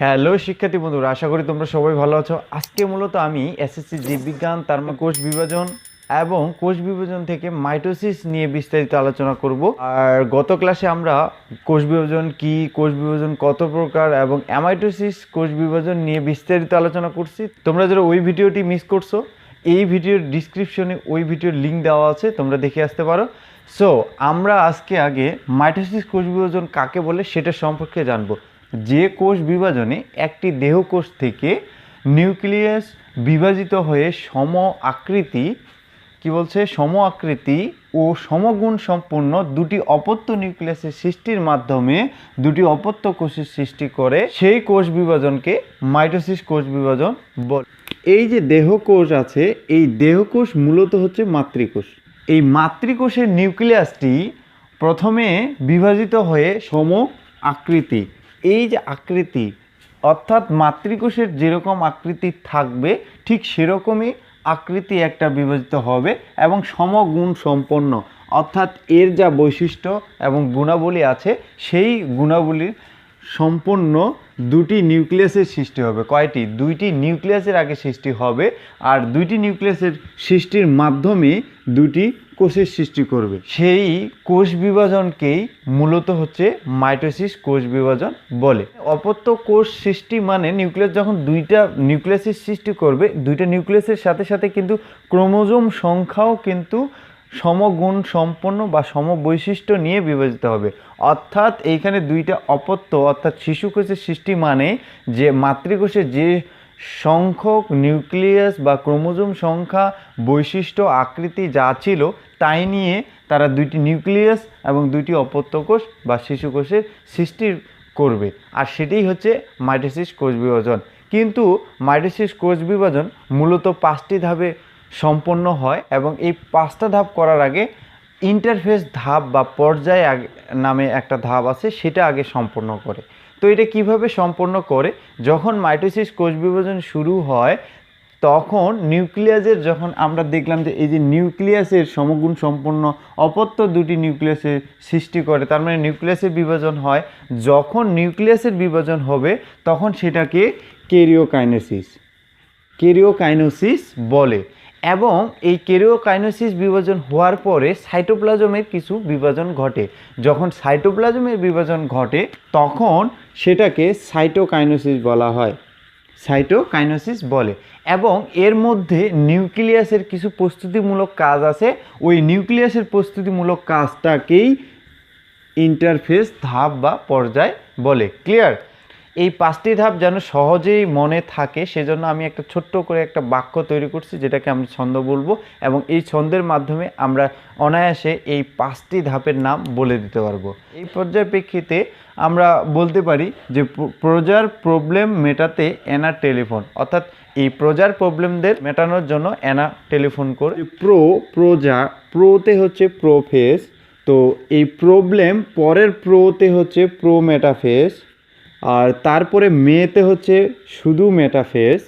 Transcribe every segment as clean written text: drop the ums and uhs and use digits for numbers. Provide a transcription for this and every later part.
Hello শিক্ষার্থী বন্ধুরা, আশা করি তোমরা সবাই ভালো আছো। আজকে মূলত আমি এসএসসি জীববিজ্ঞান তার কোষ বিভাজন এবং কোষ বিভাজন থেকে মাইটোসিস নিয়ে বিস্তারিত আলোচনা করব। আর গত ক্লাসে আমরা কোষ বিভাজন কি, কোষ বিভাজন কত প্রকার এবং অ্যামাইটোসিস কোষ বিভাজন নিয়ে বিস্তারিত আলোচনা করছি। তোমরা যারা ওই ভিডিওটি মিস করছো, এই ভিডিওর ডিসক্রিপশনে ওই ভিডিওর লিঙ্ক দেওয়া আছে, তোমরা দেখে আসতে পারো। সো আমরা আজকে আগে মাইটোসিস কোষ বিভাজন কাকে বলে সেটা সম্পর্কে জানবো। যে কোষ বিভাজনে একটি দেহকোষ থেকে নিউক্লিয়াস বিভাজিত হয়ে সম আকৃতি সম আকৃতি ও সমগুণ সম্পন্ন দুটি অপত্য নিউক্লিয়াসের সৃষ্টির মাধ্যমে দুটি অপত্য কোষের সৃষ্টি করে, সেই কোষ বিভাজনকে মাইটোসিস কোষ বিভাজন বলে। এই যে দেহকোষ আছে, এই দেহকোষ মূলত হচ্ছে মাতৃকোষ। এই মাতৃকোষের নিউক্লিয়াসটি প্রথমে বিভাজিত হয়ে সম আকৃতি, এই যে আকৃতি অর্থাৎ মাতৃকোষের যেরকম আকৃতি থাকবে ঠিক সেরকমই আকৃতি একটা বিভাজিত হবে এবং সমগুণ সম্পন্ন, অর্থাৎ এর যা বৈশিষ্ট্য এবং গুণাবলী আছে সেই গুণাবলীর সম্পন্ন দুটি নিউক্লিয়াসের সৃষ্টি হবে। কয়টি? দুইটি নিউক্লিয়াসের আগে সৃষ্টি হবে, আর দুইটি নিউক্লিয়াসের সৃষ্টির মাধ্যমে দুটি কোষের সৃষ্টি করবে। সেই কোষ বিভাজনকেই মূলত হচ্ছে মাইটোসিস কোষ বিভাজন বলে। অপত্য কোষ সৃষ্টি মানে নিউক্লিয়াস যখন দুইটা নিউক্লিয়াসের সৃষ্টি করবে, দুইটা নিউক্লিয়াসের সাথে সাথে কিন্তু ক্রোমোজোম সংখ্যাও কিন্তু সমগুণ সম্পন্ন বা সম বৈশিষ্ট্য নিয়ে বিভাজিত হবে। অর্থাৎ এইখানে দুইটা অপত্য অর্থাৎ শিশু কোষের সৃষ্টি মানে যে মাতৃকোষে যে সংখ্যক নিউক্লিয়াস বা ক্রোমোজোম সংখ্যা, বৈশিষ্ট্য, আকৃতি যা ছিল তাই নিয়ে তারা দুইটি নিউক্লিয়াস এবং দুইটি অপত্য কোষ বা শিশু কোষের সৃষ্টি করবে, আর সেটাই হচ্ছে মাইটোসিস কোষ বিভাজন। কিন্তু মাইটোসিস কোষ বিভাজন মূলত 5টি ধাপে সম্পন্ন হয় এবং এই 5টা ধাপ করার আগে ইন্টারফেস ধাপ বা পর্যায় নামে একটা ধাপ আছে, সেটা আগে সম্পন্ন করে। তো এটা কিভাবে সম্পন্ন করে? যখন মাইটোসিস কোষ বিভাজন শুরু হয় তখন নিউক্লিয়াসের, যখন আমরা দেখলাম যে এই যে নিউক্লিয়াসের সমগুণ সম্পন্ন অপত্য দুটি নিউক্লিয়াসের সৃষ্টি করে, তার মানে নিউক্লিয়াসের বিভাজন হয়। যখন নিউক্লিয়াসের বিভাজন হবে তখন সেটাকে ক্যারিওকাইনেসিস বলে। এবং এই ক্যারিওকাইনেসিস বিভাজন হওয়ার পরে সাইটোপ্লাজমের কিছু বিভাজন ঘটে। যখন সাইটোপ্লাজমের বিভাজন ঘটে তখন সেটাকে সাইটোকাইনেসিস বলা হয়, সাইটোকাইনেসিস বলে। এবং এর মধ্যে নিউক্লিয়াসের কিছু প্রস্তুতিমূলক কাজ আছে, ওই নিউক্লিয়াসের প্রস্তুতিমূলক কাজটাকেই ইন্টারফেস ধাপ বা পর্যায় বলে। ক্লিয়ার? এই 5টি ধাপ যেন সহজেই মনে থাকে সেজন্য আমি একটা ছোট্ট করে একটা বাক্য তৈরি করছি, যেটাকে আমি ছন্দ বলবো, এবং এই ছন্দের মাধ্যমে আমরা অনায়াসে এই 5টি ধাপের নাম বলে দিতে পারবো। এই পর্যায়ের প্রেক্ষিতে আমরা বলতে পারি যে প্রজার প্রবলেম মেটাতে এনা টেলিফোন, অর্থাৎ এই প্রজার প্রবলেমদের মেটানোর জন্য এনা টেলিফোন করে। প্রোতে হচ্ছে প্রোফেস, তো এই প্রবলেম পরের প্রোতে হচ্ছে প্রো মেটাফেস, আর তারপরে মেতে হচ্ছে শুধু মেটাফেস।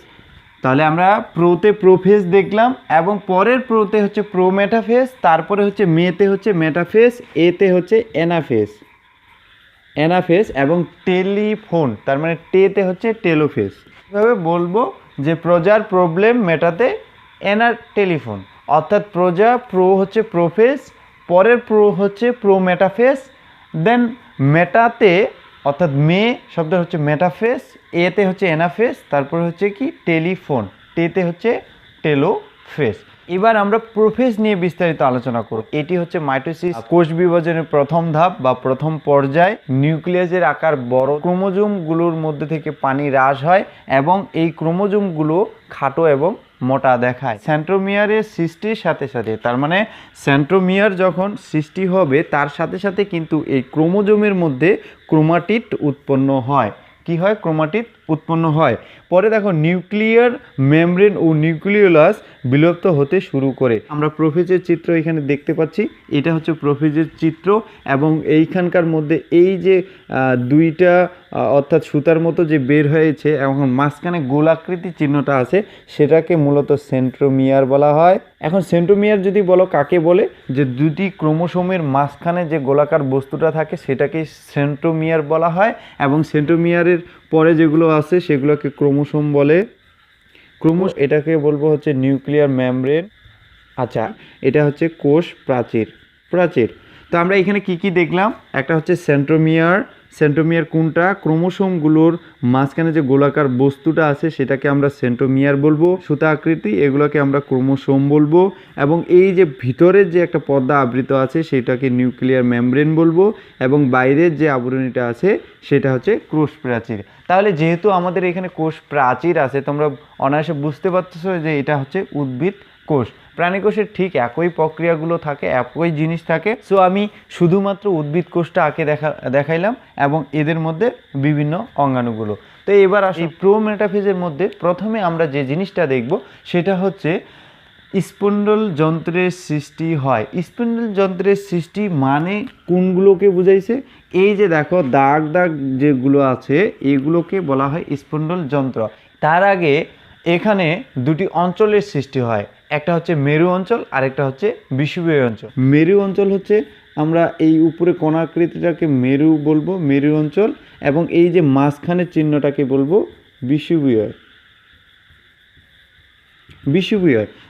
তাহলে আমরা প্রোতে প্রোফেস দেখলাম এবং পরের প্রোতে হচ্ছে প্রো মেটাফেস, তারপরে হচ্ছে মেতে হচ্ছে মেটাফেস, এতে হচ্ছে এনাফেস এবং টেলিফোন, তার মানে টেতে হচ্ছে টেলোফেস। এভাবে বলবো যে প্রজার প্রবলেম মেটাতে এনা টেলিফোন, অর্থাৎ প্রো হচ্ছে প্রোফেস, পরের প্রো হচ্ছে প্রো মেটাফেস, দেন মেটাতে অর্থাৎ মে শব্দ হচ্ছে মেটাফেস, এতে হচ্ছে এনাফেস, তারপরে হচ্ছে কি টেলিফোন, টেতে হচ্ছে টেলোফেস। এবার আমরা প্রোফেস নিয়ে বিস্তারিত আলোচনা করব। এটি হচ্ছে মাইটোসিস কোষ বিভাজনের প্রথম ধাপ বা প্রথম পর্যায়। নিউক্লিয়াসের আকার বড়, ক্রোমোজোমগুলোর মধ্যে থেকে পানি হ্রাস হয় এবং এই ক্রোমোজোমগুলো খাটো এবং মোটা দেখায়। সেন্ট্রোমিয়ারের সৃষ্টির সাথে সাথে, তার মানে সেন্ট্রোমিয়ার যখন সৃষ্টি হবে তার সাথে সাথে কিন্তু এই ক্রোমোজোমের মধ্যে ক্রোমাটিড উৎপন্ন হয়। কি হয়? ক্রোমাটিড উৎপন্ন হয়। পরে দেখো নিউক্লিয়ার মেমব্রেন ও নিউক্লিওলাস বিলুপ্ত হতে শুরু করে। আমরা প্রোফেজের চিত্র এখানে দেখতে পাচ্ছি, এটা হচ্ছে প্রোফেজের চিত্র এবং এইখানকার মধ্যে এই যে দুইটা অর্থাৎ সুতার মতো যে বের হয়েছে এখন মাঝখানে গোলাকৃতি চিহ্নটা আছে সেটাকে মূলত সেন্ট্রোমিয়ার বলা হয়। এখন সেন্ট্রোমিয়ার যদি বলো কাকে বলে, যে দুটি ক্রোমোসোমের মাঝখানে যে গোলাকার বস্তুটা থাকে সেটাকে সেন্ট্রোমিয়ার বলা হয়, এবং সেন্ট্রোমিয়ারের পরে যেগুলো আছে সেগুলোকে ক্রোমোসোম বলে। এটাকে বলবো হচ্ছে নিউক্লিয়ার মেমব্রেন। আচ্ছা, এটা হচ্ছে কোষ প্রাচীর। তো আমরা এখানে কি কি দেখলাম, একটা হচ্ছে সেন্ট্রোমিয়ার। সেন্ট্রোমিয়ার কোনটা? ক্রোমোসোমগুলোর মাঝখানে যে গোলাকার বস্তুটা আছে সেটাকে আমরা সেন্ট্রোমিয়ার বলবো। সুতা আকৃতি এগুলোকে আমরা ক্রোমোসোম বলবো, এবং এই যে ভিতরের যে একটা পর্দা আবৃত আছে সেটাকে নিউক্লিয়ার মেমব্রেন বলবো, এবং বাইরের যে আবরণীটা আছে সেটা হচ্ছে কোষ প্রাচীর। তাহলে যেহেতু আমাদের এখানে কোষ প্রাচীর আছে, তোমরা অনায়াসে বুঝতে পারতেছো যে এটা হচ্ছে উদ্ভিদ কোষ। প্রাণী কোষের ঠিক একই প্রক্রিয়াগুলো থাকে, একই জিনিস থাকে। সো আমি শুধুমাত্র উদ্ভিদ কোষটা আঁকে দেখাইলাম এবং এদের মধ্যে বিভিন্ন অঙ্গাণুগুলো। তো এবার আসি প্রোমেটাফেজের মধ্যে প্রথমে আমরা যে জিনিসটা দেখব সেটা হচ্ছে স্পন্ডল যন্ত্রের সৃষ্টি হয়। স্পন্ডল যন্ত্রের সৃষ্টি মানে কোনগুলোকে বুঝাইছে? এই যে দেখো দাগ দাগ যেগুলো আছে এগুলোকে বলা হয় স্পন্ডল যন্ত্র। তার আগে এখানে দুটি অঞ্চলের সৃষ্টি হয়, একটা হচ্ছে মেরু অঞ্চল আর একটা হচ্ছে বিষুবীয় অঞ্চল। মেরু অঞ্চল হচ্ছে আমরা এই উপরে কোণাকৃতিটাকে মেরু বলবো, মেরু অঞ্চল, এবং এই যে মাঝখানের চিহ্নটাকে বলবো বিষুবীয়।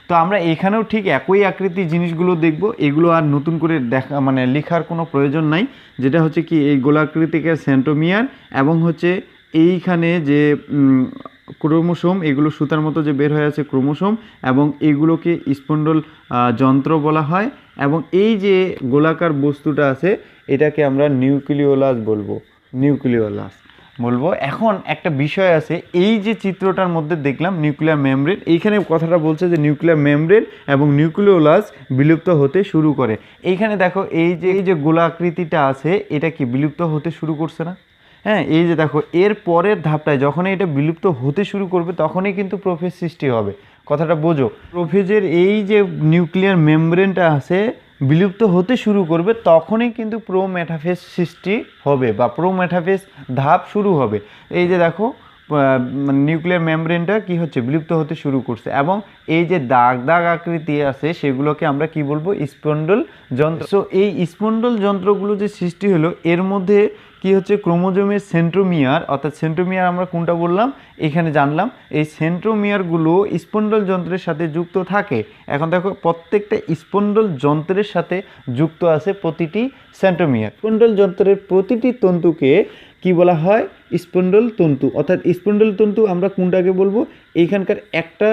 তো আমরা এখানেও ঠিক একই আকৃতির জিনিসগুলো দেখব, এগুলো আর নতুন করে দেখা মানে লেখার কোনো প্রয়োজন নাই। যেটা হচ্ছে কি এই গোলাকৃতিকে সেন্ট্রোমিয়ার, এবং হচ্ছে এইখানে যে ক্রোমোসোম এগুলো সুতার মতো যে বের হয়ে আছে ক্রোমোসোম, এবং এগুলোকে স্পন্ডল যন্ত্র বলা হয়, এবং এই যে গোলাকার বস্তুটা আছে এটাকে আমরা নিউক্লিওলাস বলবো। এখন একটা বিষয় আছে, এই যে চিত্রটার মধ্যে দেখলাম নিউক্লিয়ার মেমব্রেন, এইখানে কথাটা বলছে যে নিউক্লিয়ার মেমব্রেন এবং নিউক্লিওলাস বিলুপ্ত হতে শুরু করে। এইখানে দেখো এই যে গোলাকৃতিটা আছে এটা কি বিলুপ্ত হতে শুরু করছে না? হ্যাঁ, এই যে দেখো এর পরের ধাপটায় যখনই এটা বিলুপ্ত হতে শুরু করবে তখনই কিন্তু প্রোফেজ সৃষ্টি হবে। কথাটা বোঝো, প্রোফেজের এই যে নিউক্লিয়ার মেমব্রেনটা আছে বিলুপ্ত হতে শুরু করবে তখনই কিন্তু প্রোমেটাফেজ সৃষ্টি হবে বা প্রোমেটাফেজ ধাপ শুরু হবে। এই যে দেখো নিউক্লিয়ার মেমব্রেনটা কি হচ্ছে বিলুপ্ত হতে শুরু করছে, এবং এই যে দাগ দাগ আকৃতি আছে সেগুলোকে আমরা কি বলবো? স্পন্ডল যন্ত্র। সো এই স্পন্ডল যন্ত্রগুলো যে সৃষ্টি হলো এর মধ্যে কি হচ্ছে ক্রোমোজোমের সেন্ট্রোমিয়ার, অর্থাৎ সেন্ট্রোমিয়ার আমরা কোনটা বললাম এখানে জানলাম, এই সেন্ট্রোমিয়ারগুলো স্পন্ডল যন্ত্রের সাথে যুক্ত থাকে। এখন দেখো প্রত্যেকটা স্পন্ডল যন্ত্রের সাথে যুক্ত আছে প্রতিটি সেন্ট্রোমিয়ার। স্পন্ডল যন্ত্রের প্রতিটি তন্তুকে কি বলা হয়? স্পন্ডল তন্তু। অর্থাৎ স্পন্ডল তন্তু আমরা কোনটাকে বলবো? এইখানকার একটা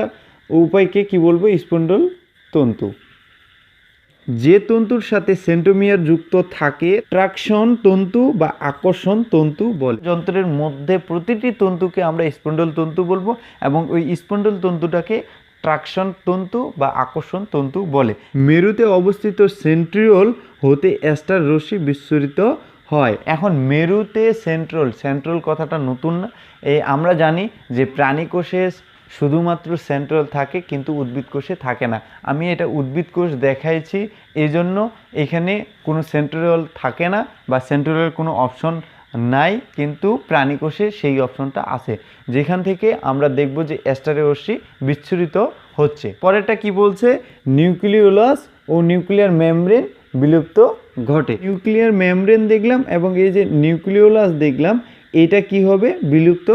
উপায়কে কি বলবো? স্পন্ডল তন্তু। যে তন্তুর সাথে সেন্ট্রোমিয়ার যুক্ত থাকে ট্রাকশন তন্তু বা আকর্ষণ তন্তু বলে। যন্ত্রের মধ্যে প্রতিটি তন্তুকে আমরা স্পন্ডল তন্তু বলবো, এবং ওই স্পন্ডল তন্তুটাকে ট্রাকশন তন্তু বা আকর্ষণ তন্তু বলে। মেরুতে অবস্থিত সেন্ট্রিওল হতে অ্যাস্টার রশ্মি বিচ্ছুরিত হয়। এখন মেরুতে সেন্ট্রাল কথাটা নতুন না, এই আমরা জানি যে প্রাণী কোষে শুধুমাত্র সেন্ট্রাল থাকে কিন্তু উদ্ভিদ কোষে থাকে না। আমি এটা উদ্ভিদ কোষ দেখাইছি এই জন্য এখানে কোনো সেন্ট্রাল থাকে না বা সেন্ট্রালের কোনো অপশন নাই, কিন্তু প্রাণী কোষে সেই অপশনটা আছে, যেখান থেকে আমরা দেখব যে অ্যাস্টারের রশ্মি বিচ্ছুরিত হচ্ছে। পরেরটা কি বলছে? নিউক্লিওলাস ও নিউক্লিয়ার মেমব্রেন বিলুপ্ত ঘটে। নিউক্লিয়ার মেমব্রেন দেখলাম এবং এই যে নিউক্লিওলাস দেখলাম, এটা কি হবে? বিলুপ্ত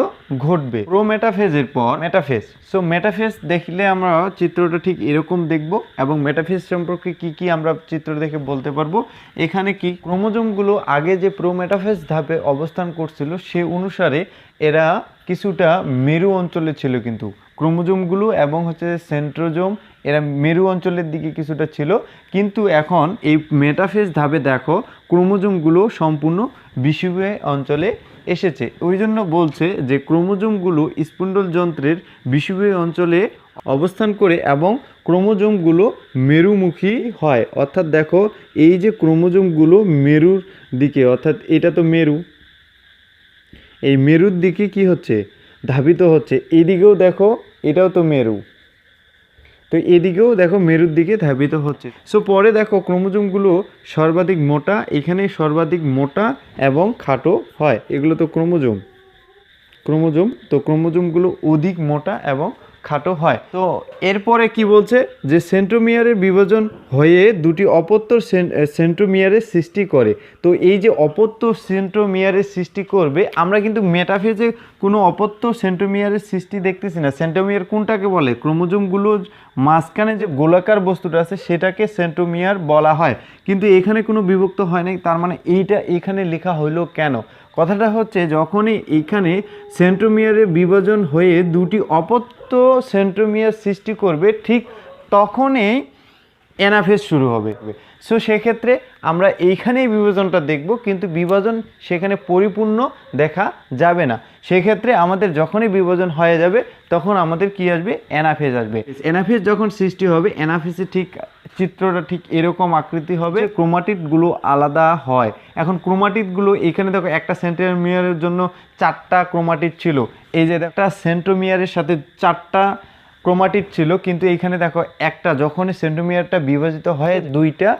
ঘটবে। প্রোমেটাফেজের পর মেটাফেজ। সো মেটাফেজ দেখলে আমরা চিত্রটা ঠিক এরকম দেখব, এবং মেটাফেজ সম্পর্কে কি কি আমরা চিত্র দেখে বলতে পারবো। এখানে কি ক্রোমোজোমগুলো আগে যে প্রোমেটাফেজ ধাপে অবস্থান করছিল সে অনুসারে এরা কিছুটা মেরু অঞ্চলে ছিল, কিন্তু ক্রোমোজোমগুলো এবং হচ্ছে সেন্ট্রোজোম এরা মেরু অঞ্চলের দিকে কিছুটা ছিল, কিন্তু এখন এই মেটাফেজ ধাপে দেখো ক্রোমোজোমগুলো সম্পূর্ণ বিষুবীয় অঞ্চলে এসেছে। ওই জন্য বলছে যে ক্রোমোজোমগুলো স্পন্ডল যন্ত্রের বিষুবীয় অঞ্চলে অবস্থান করে এবং ক্রোমোজোমগুলো মেরুমুখী হয়। অর্থাৎ দেখো এই যে ক্রোমোজোমগুলো মেরুর দিকে, অর্থাৎ এটা তো মেরু, এই মেরুর দিকে কি হচ্ছে? ধাবিত হচ্ছে। এইদিকেও দেখো এটাও তো মেরু, তো এদিকেও দেখো মেরুর দিকে ধাবিত হচ্ছে। সো পরে দেখো ক্রোমোজোমগুলো সর্বাধিক মোটা, এখানে সর্বাধিক মোটা এবং খাটো হয়, এগুলো তো ক্রোমোজোম তো ক্রোমোজোমগুলো অধিক মোটা এবং খাটো হয়। তো এরপরে কি বলছে যে সেন্ট্রোমিয়ারের বিভাজন হয়ে দুটি অপত্য সেন্ট্রোমিয়ারের সৃষ্টি করে। তো এই যে অপত্য সেন্ট্রোমিয়ারের সৃষ্টি করবে, আমরা কিন্তু মেটাফেজে কোনো অপত্য সেন্ট্রোমিয়ারের সৃষ্টি দেখতেছি না। সেন্ট্রোমিয়ার কোনটাকে বলে? ক্রোমোজোমগুলো মাঝখানে যে গোলাকার বস্তুটা আছে সেটাকে সেন্ট্রোমিয়ার বলা হয়, কিন্তু এখানে কোনো বিভক্ত হয় নাই। তার মানে এইটা এখানে লেখা হইলো কেন? কথাটা হচ্ছে যখনই এইখানে সেন্ট্রোমিয়ারের বিভাজন হয়ে দুটি অপত্য সেন্ট্রোমিয়ার সৃষ্টি করবে, ঠিক তখনই অ্যানাফেজ শুরু হবে। সো সেক্ষেত্রে আমরা এইখানেই বিভাজনটা দেখব, কিন্তু বিভাজন সেখানে পরিপূর্ণ দেখা যাবে না। সেক্ষেত্রে আমাদের যখনই বিভাজন হয়ে যাবে তখন আমাদের কি আসবে? অ্যানাফেজ আসবে। অ্যানাফেজ যখন সৃষ্টি হবে, অ্যানাফেজে ঠিক চিত্রটা ঠিক এরকম আকৃতি হবে, ক্রোমাটিডগুলো আলাদা হয়। এখন ক্রোমাটিডগুলো এখানে দেখো একটা সেন্ট্রোমিয়ারের জন্য 4টা ক্রোমাটিড ছিল, এই যে একটা সেন্ট্রোমিয়ারের সাথে 4টা ক্রোমাটিড ছিল, কিন্তু এইখানে দেখো একটা, যখন সেন্ট্রোমিয়ারটা বিভাজিত হয় 2টা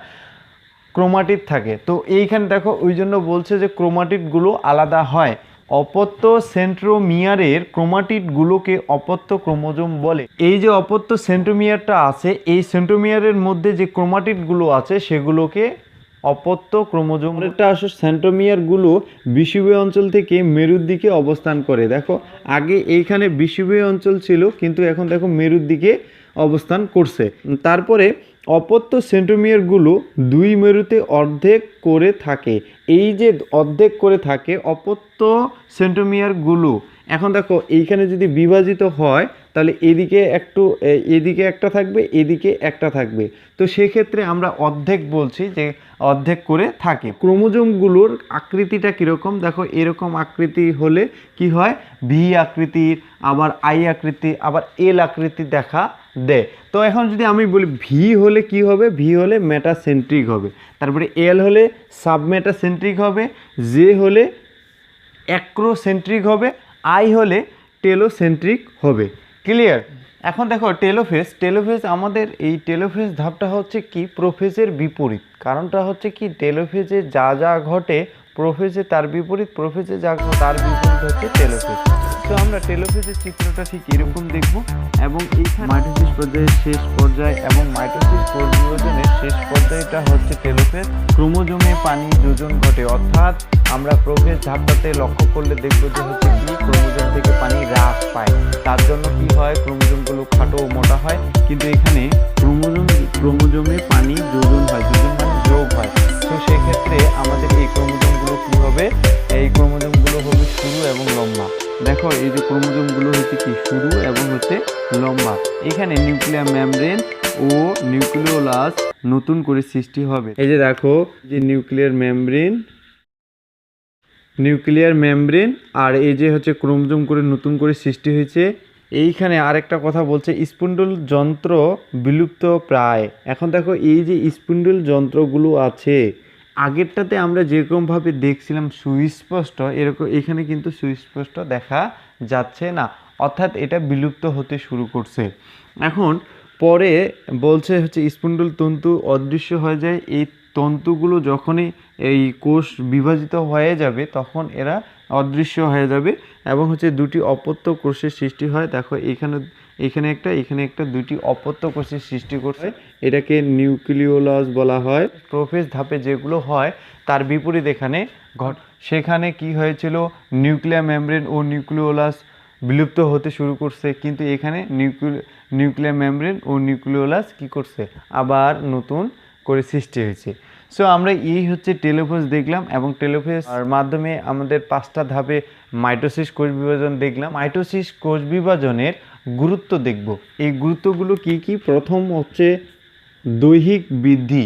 ক্রোমাটিড থাকে। তো এইখানে দেখো ওই জন্য বলছে যে ক্রোমাটিডগুলো আলাদা হয়। অপত্য সেন্ট্রোমিয়ারের ক্রোমাটিডগুলোকে অপত্য ক্রোমোজোম বলে। এই যে অপত্য সেন্ট্রোমিয়ারটা আছে, এই সেন্ট্রোমিয়ারের মধ্যে যে ক্রোমাটিডগুলো আছে সেগুলোকে অপত্য ক্রোমোজোম। এটা আসলে সেন্ট্রোমিয়ারগুলো বিষুবীয় অঞ্চল থেকে মেরুর দিকে অবস্থান করে। দেখো আগে এইখানে বিষুবীয় অঞ্চল ছিল, কিন্তু এখন দেখো মেরুর দিকে অবস্থান করছে। তারপরে অপত্য সেন্ট্রোমিয়ারগুলো 2 মেরুতে অর্ধেক করে থাকে। এই যে অর্ধেক করে থাকে অপত্য সেন্ট্রোমিয়ারগুলো, এখন দেখো এইখানে যদি বিভাজিত হয় তাহলে এদিকে এদিকে একটা থাকবে, এদিকে একটা থাকবে। তো সেক্ষেত্রে আমরা অর্ধেক বলছি, যে অর্ধেক করে থাকে। ক্রোমোজোমগুলোর আকৃতিটা কীরকম? দেখো এরকম আকৃতি হলে কি হয়? ভি আকৃতির, আবার আই আকৃতি, আবার এল আকৃতি দেখা দেয়। তো এখন যদি আমি বলি ভি হলে কি হবে? ভি হলে মেটাসেন্ট্রিক হবে, তারপরে এল হলে সাবমেটাসেন্ট্রিক হবে, জে হলে অ্যাক্রোসেন্ট্রিক হবে, আই হলে টেলোসেন্ট্রিক হবে। ক্লিয়ার? এখন দেখো টেলোফেজ আমাদের এই টেলোফেজ ধাপটা হচ্ছে কি প্রোফেজের বিপরীত। কারণটা হচ্ছে কি, টেলোফেজে যা যা ঘটে প্রোফেজে তার বিপরীত, প্রোফেজে যা তার বিপরীত হচ্ছে টেলোফেজ। তো আমরা টেলোফেজের চিত্রটা ঠিক এরকম দেখব, এবং এইখানে মাইটোসিস পর্যায়ের শেষ পর্যায় এবং মাইটোসিস কোষ বিভাজনের শেষ পর্যায়টা হচ্ছে টেলোফেজ। ক্রোমোজোমে পানি যোজন ঘটে, অর্থাৎ আমরা প্রোফেজ ধাপটাতে লক্ষ্য করলে দেখব যে হচ্ছে কি ক্রোমোজোম থেকে পানি হ্রাস পায়। তার জন্য কি হয়? ক্রোমোজোমগুলো খাটো ও মোটা হয়, কিন্তু এখানে ক্রোমোজোমে পানি যোজন হয়, যোজন মানে যোগ হয়। তো সেক্ষেত্রে আমাদের এই ক্রোমোজোমগুলো কি হবে? এই ক্রোমোজোমগুলো হবে সরু এবং লম্বা। দেখো এই যে ক্রোমোজোমগুলো হচ্ছে কি সরু এবং হচ্ছে লম্বা। এখানে নিউক্লিয়ার মেমব্রেন ও নিউক্লিওলাস নতুন করে সৃষ্টি হবে। এই যে দেখো যে নিউক্লিয়ার মেমব্রেন আর এই যে হচ্ছে ক্রোমোজোম করে নতুন করে সৃষ্টি হয়েছে। এইখানে আরেকটা কথা বলছে, স্পিন্ডল যন্ত্র বিলুপ্ত প্রায়। এখন দেখো এই যে স্পিন্ডল যন্ত্রগুলো আছে, আগেরটাতে আমরা যেরকমভাবে দেখছিলাম সুস্পষ্ট, এরকম এখানে কিন্তু সুস্পষ্ট দেখা যাচ্ছে না, অর্থাৎ এটা বিলুপ্ত হতে শুরু করছে। এখন পরে বলছে হচ্ছে স্পিন্ডল তন্তু অদৃশ্য হয়ে যায়। এই তন্তুগুলো যখনই এই কোষ বিভাজিত হয়ে যাবে তখন এরা অদৃশ্য হয়ে যাবে, এবং হচ্ছে 2টি অপত্য কোষের সৃষ্টি হয়। দেখো এখানে একটা 2টি অপত্য কোষের সৃষ্টি করছে, এটাকে নিউক্লিওলাস বলা হয়। প্রোফেজ ধাপে যেগুলো হয় তার বিপরীত এখানে সেখানে কি হয়েছিল? নিউক্লিয়ার মেমব্রেন ও নিউক্লিওলাস বিলুপ্ত হতে শুরু করছে, কিন্তু এখানে নিউক্লিয়ার মেমব্রেন ও নিউক্লিওলাস কি করছে? আবার নতুন করে সৃষ্টি হয়েছে। সো আমরা এই হচ্ছে টেলোফেজ দেখলাম, এবং টেলোফেজ মাধ্যমে আমাদের 5টা ধাপে মাইটোসিস কোষ বিভাজন দেখলাম। মাইটোসিস কোষ বিভাজনের গুরুত্ব দেখব। এই গুরুত্বগুলো কি কি? প্রথম হচ্ছে দৈহিক বৃদ্ধি।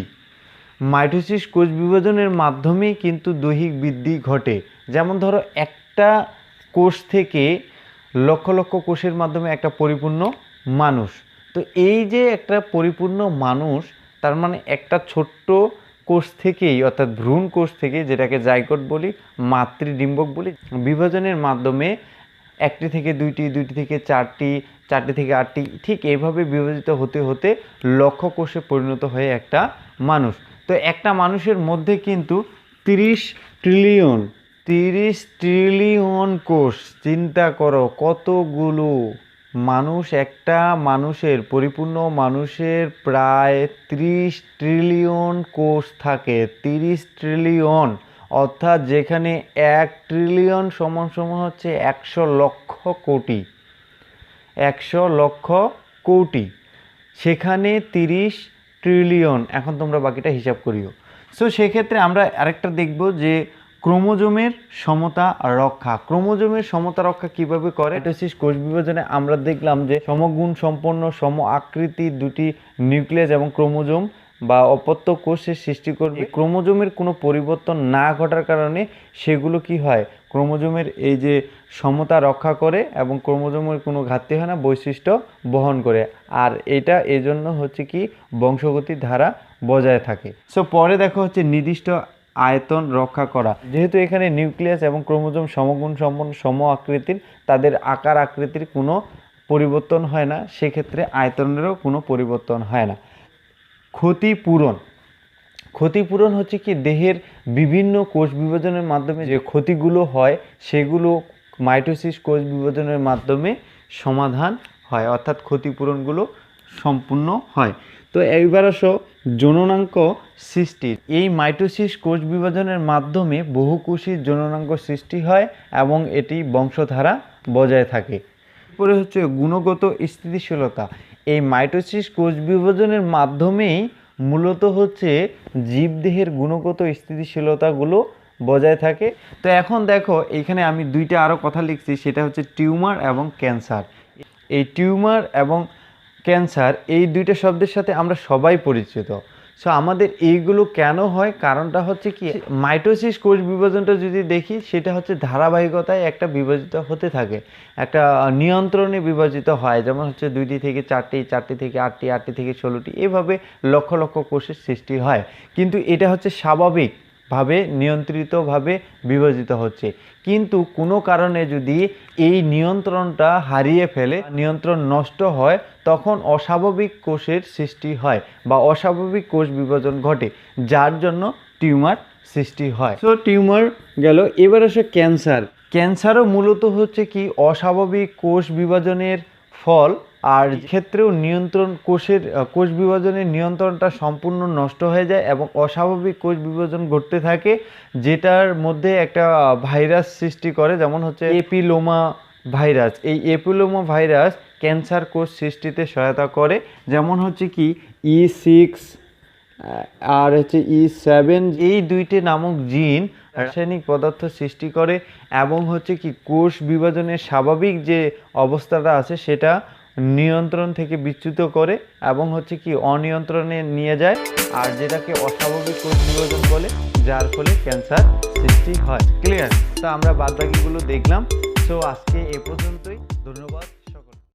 মাইটোসিস কোষ বিভাজনের মাধ্যমেই কিন্তু দৈহিক বৃদ্ধি ঘটে। যেমন ধরো একটা কোষ থেকে লক্ষ লক্ষ কোষের মাধ্যমে একটা পরিপূর্ণ মানুষ। তো এই যে একটা পরিপূর্ণ মানুষ, তার মানে একটা ছোট্ট কোষ থেকেই, অর্থাৎ ভ্রূণ কোষ থেকে, যেটাকে জাইগোট বলি, মাতৃডিম্বক বলি, বিভাজনের মাধ্যমে একটি থেকে দুইটি, দুইটি থেকে চারটি, চারটি থেকে আটটি, ঠিক এইভাবে বিভাজিত হতে হতে লক্ষ কোষে পরিণত হয়ে একটা মানুষ। তো একটা মানুষের মধ্যে কিন্তু 30 ট্রিলিয়ন কোষ। চিন্তা করো কতগুলো মানুষ, একটা মানুষের, পরিপূর্ণ মানুষের প্রায় 30 ট্রিলিয়ন কোষ থাকে। 30 ট্রিলিয়ন, অর্থাৎ যেখানে 1 ট্রিলিয়ন সমান সমান হচ্ছে 100 লক্ষ কোটি। 100 লক্ষ কোটি, সেখানে 30 ট্রিলিয়ন। এখন তোমরা বাকিটা হিসাব করিও। সো সেক্ষেত্রে আমরা আরেকটা দেখব যে ক্রোমোজোমের সমতা রক্ষা। ক্রোমোজোমের সমতা রক্ষা কিভাবে করে? মাইটোসিস কোষ বিভাজনে আমরা দেখলাম যে সমগুণ সম্পন্ন, সম আকৃতির দুটি নিউক্লিয়াস এবং ক্রোমোজোম বা অপত্য কোষের সৃষ্টি করবে। ক্রোমোজোমের কোনো পরিবর্তন না ঘটার কারণে সেগুলো কি হয়, ক্রোমোজোমের এই যে সমতা রক্ষা করে এবং ক্রোমোজোমের কোনো ঘাটতি হয় না, বৈশিষ্ট্য বহন করে। আর এটা এজন্য হচ্ছে কি বংশগতির ধারা বজায় থাকে। সো পরে দেখো হচ্ছে নির্দিষ্ট আয়তন রক্ষা করা। যেহেতু এখানে নিউক্লিয়াস এবং ক্রোমোজোম সমগুণ সম্পন্ন, সম আকৃতির, তাদের আকার আকৃতির কোনো পরিবর্তন হয় না, সেক্ষেত্রে আয়তনেরও কোনো পরিবর্তন হয় না। ক্ষতিপূরণ হচ্ছে কি দেহের বিভিন্ন কোষ বিভাজনের মাধ্যমে যে ক্ষতিগুলো হয় সেগুলো মাইটোসিস কোষ বিভাজনের মাধ্যমে সমাধান হয়, অর্থাৎ ক্ষতিপূরণগুলো সম্পূর্ণ হয়। তো এইবার আসো জননাঙ্গ সৃষ্টি। এই মাইটোসিস কোষ বিভাজনের মাধ্যমে বহুকোষী জননাঙ্গ সৃষ্টি হয় এবং এটি বংশধারা বজায় থাকে। এরপরে হচ্ছে গুণগত স্থিতিশীলতা। এই মাইটোসিস কোষ বিভাজনের মাধ্যমেই মূলত হচ্ছে জীবদেহের গুণগত স্থিতিশীলতাগুলো বজায় থাকে। তো এখন দেখো এইখানে আমি দুইটা আরও কথা লিখছি, সেটা হচ্ছে টিউমার এবং ক্যান্সার। এই টিউমার এবং ক্যান্সার এই দুইটা শব্দের সাথে আমরা সবাই পরিচিত। সো আমাদের এইগুলো কেন হয়, কারণটা হচ্ছে কি মাইটোসিস কোষ বিভাজনটা যদি দেখি সেটা হচ্ছে ধারাবাহিকতায় একটা বিভাজিত হতে থাকে, একটা নিয়ন্ত্রণে বিভাজিত হয়। যেমন হচ্ছে 2টি থেকে 4টি, 4টি থেকে 8টি, 8টি থেকে 16টি, এভাবে লক্ষ লক্ষ কোষের সৃষ্টি হয়। কিন্তু এটা হচ্ছে স্বাভাবিকভাবে নিয়ন্ত্রিতভাবে বিভাজিত হচ্ছে। কিন্তু কোনো কারণে যদি এই নিয়ন্ত্রণটা হারিয়ে ফেলে, নিয়ন্ত্রণ নষ্ট হয়, তখন অস্বাভাবিক কোষের সৃষ্টি হয় বা অস্বাভাবিক কোষ বিভাজন ঘটে, যার জন্য টিউমার সৃষ্টি হয়। সো টিউমার গেল। এবার আসে ক্যান্সার। ক্যান্সারও মূলত হচ্ছে কি অস্বাভাবিক কোষ বিভাজনের ফল, আর ক্ষেত্রেও নিয়ন্ত্রণ কোষ বিভাজনের নিয়ন্ত্রণটা সম্পূর্ণ নষ্ট হয়ে যায় এবং অস্বাভাবিক কোষ বিভাজন ঘটতে থাকে, যেটার মধ্যে একটা ভাইরাস সৃষ্টি করে, যেমন হচ্ছে এপিলোমা ভাইরাস। এই এপিলোমা ভাইরাস ক্যান্সার কোষ সৃষ্টিতে সহায়তা করে। যেমন হচ্ছে কি E6 আর হচ্ছে E7, এই দুইটি নামক জিন রাসায়নিক পদার্থ সৃষ্টি করে এবং হচ্ছে কি কোষ বিভাজনের স্বাভাবিক যে অবস্থাটা আছে সেটা নিয়ন্ত্রণ থেকে বিচ্যুত করে এবং হচ্ছে কি অনিয়ন্ত্রণে নিয়ে যায়, আর যেটাকে অস্বাভাবিক কোষ বিভাজন বলে, যার ফলে ক্যান্সার সৃষ্টি হয়। ক্লিয়ার? তো আমরা বাদবাকিগুলো দেখলাম। সো আজকে এ পর্যন্তই। ধন্যবাদ।